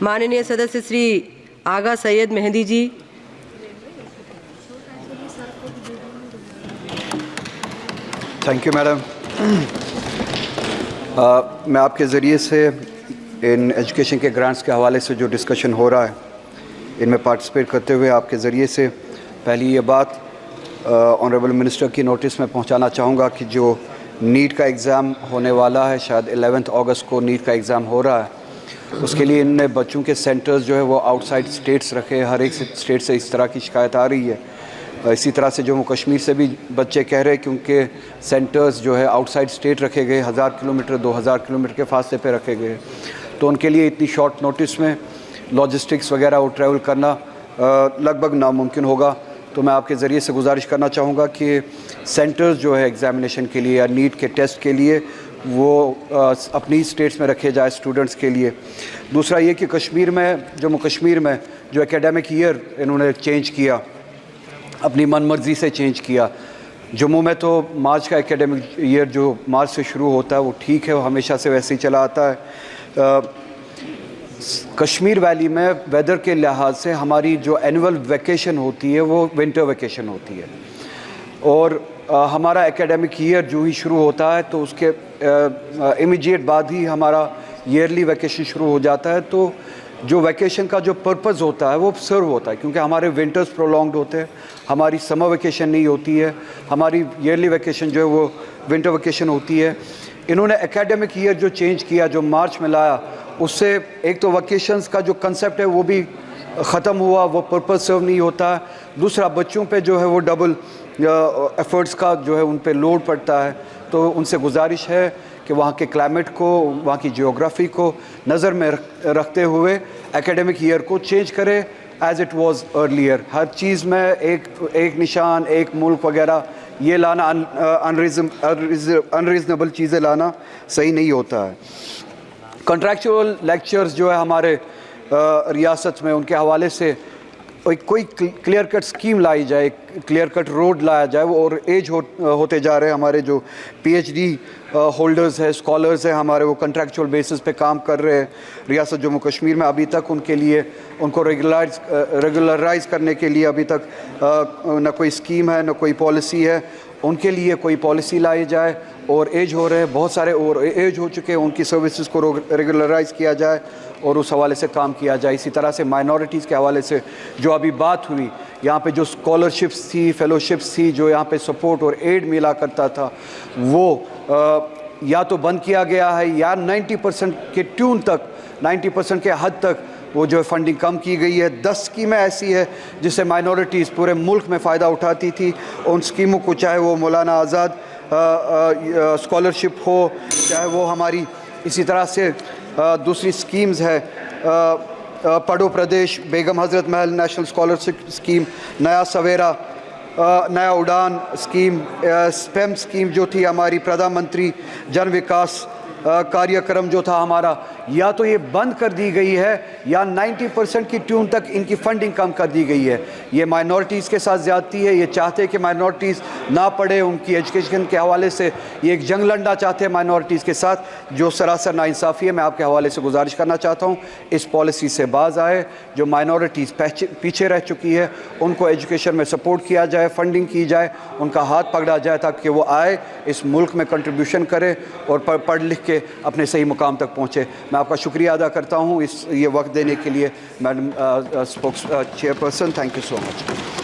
माननीय सदस्य Shri Agha Syed Mehndi ji. Thank you madam. मैं आपके ज़रिए से इन एजुकेशन के ग्रांट्स के हवाले से जो डिस्कशन हो रहा है इनमें पार्टिसिपेट करते हुए आपके ज़रिए से पहली ये बात ऑनरेबल मिनिस्टर की नोटिस में पहुंचाना चाहूँगा कि जो नीट का एग्ज़ाम होने वाला है, शायद 11 अगस्त को नीट का एग्ज़ाम हो रहा है, उसके लिए इनने बच्चों के सेंटर्स जो है वो आउटसाइड स्टेट्स रखे। हर एक स्टेट से इस तरह की शिकायत आ रही है। इसी तरह से जम्मू कश्मीर से भी बच्चे कह रहे हैं कि उनके सेंटर्स जो है आउटसाइड स्टेट रखे गए, 1000 किलोमीटर 2000 किलोमीटर के फासले पे रखे गए। तो उनके लिए इतनी शॉर्ट नोटिस में लॉजिस्टिक्स वगैरह वो ट्रैवल करना लगभग नामुमकिन होगा। तो मैं आपके ज़रिए से गुजारिश करना चाहूँगा कि सेंटर्स जो है एग्ज़ामिनेशन के लिए या नीट के टेस्ट के लिए वो अपनी स्टेट्स में रखे जाए स्टूडेंट्स के लिए। दूसरा ये कि कश्मीर में, जम्मू कश्मीर में जो एकेडमिक ईयर इन्होंने चेंज किया, अपनी मनमर्जी से चेंज किया। जम्मू में तो मार्च का एकेडमिक ईयर जो मार्च से शुरू होता है वो ठीक है, वो हमेशा से वैसे ही चला आता है। कश्मीर वैली में वेदर के लिहाज से हमारी जो एनुअल वैकेशन होती है वो विंटर वैकेशन होती है, और हमारा एकेडमिक ईयर जो ही शुरू होता है तो उसके इमीडिएट बाद ही हमारा ईयरली वैकेशन शुरू हो जाता है। तो जो वैकेशन का जो पर्पज़ होता है वो सर्व होता है, क्योंकि हमारे विंटर्स प्रोलॉन्ग्ड होते हैं, हमारी समर वैकेशन नहीं होती है, हमारी ईयरली वैकेशन जो है वो विंटर वैकेशन होती है। इन्होंने एकेडमिक ईयर जो चेंज किया, जो मार्च में लाया, उससे एक तो वैकेशंस का जो कंसेप्ट है वो भी ख़त्म हुआ, वो पर्पज़ सर्व नहीं होता है। दूसरा, बच्चों पे जो है वो डबल एफ़र्ट्स का जो है उन पे लोड पड़ता है। तो उनसे गुजारिश है कि वहाँ के क्लाइमेट को, वहाँ की जियोग्राफी को नज़र में रखते हुए एकेडमिक ईयर को चेंज करें एज़ इट वाज अर्लियर। हर चीज़ में एक निशान, एक मुल्क वगैरह ये लाना, अनरीज़नेबल चीज़ें लाना सही नहीं होता है। कॉन्ट्रैक्चुअल लेक्चर्स जो है हमारे रियासत में, उनके हवाले से कोई क्लियर कट स्कीम लाई जाए, क्लियर कट रोड लाया जाए। और एज होते जा रहे हैं हमारे जो पीएचडी होल्डर्स हैं, स्कॉलर्स हैं हमारे, वो कॉन्ट्रैक्चुअल बेसिस पे काम कर रहे हैं रियासत जम्मू कश्मीर में। अभी तक उनके लिए, उनको रेगुलराइज करने के लिए अभी तक न कोई स्कीम है, न कोई पॉलिसी है। उनके लिए कोई पॉलिसी लाई जाए। और एज हो रहे हैं बहुत सारे, और एज हो चुके हैं, उनकी सर्विसेज को रेगुलराइज किया जाए और उस हवाले से काम किया जाए। इसी तरह से माइनॉरिटीज़ के हवाले से जो अभी बात हुई, यहाँ पे जो स्कॉलरशिप्स थी, फेलोशिप्स थी, जो यहाँ पे सपोर्ट और एड मिला करता था, वो या तो बंद किया गया है या 90% के ट्यून तक, 90% के हद तक वो जो फंडिंग कम की गई है। 10 स्कीमें ऐसी है जिससे माइनॉरिटीज़ पूरे मुल्क में फ़ायदा उठाती थी। उन स्कीमों को, चाहे वो मौलाना आज़ाद स्कॉलरशिप हो, चाहे वो हमारी इसी तरह से दूसरी स्कीम्स है, पढ़ो प्रदेश, बेगम हज़रत महल नेशनल स्कॉलरशिप स्कीम, नया सवेरा, नया उड़ान स्कीम, स्पेम स्कीम जो थी हमारी, प्रधानमंत्री जन विकास कार्यक्रम जो था हमारा, या तो ये बंद कर दी गई है या 90% की ट्यून तक इनकी फंडिंग कम कर दी गई है। ये माइनॉरिटीज़ के साथ ज़्यादती है। ये चाहते हैं कि माइनॉरिटीज़ ना पढ़े, उनकी एजुकेशन के हवाले से ये एक जंग लड़ना चाहते हैं माइनॉरिटीज़ के साथ, जो सरासर नाइंसाफ़ी है। मैं आपके हवाले से गुजारिश करना चाहता हूँ इस पॉलिसी से बाज़ आए। जो माइनॉरिटीज़ पीछे रह चुकी है उनको एजुकेशन में सपोर्ट किया जाए, फंडिंग की जाए, उनका हाथ पकड़ा जाए ताकि वो आए, इस मुल्क में कंट्रीब्यूशन करें और पढ़ लिख के अपने सही मुकाम तक पहुँचे। मैं आपका शुक्रिया अदा करता हूँ ये वक्त देने के लिए madam spokes chairperson. Thank you so much.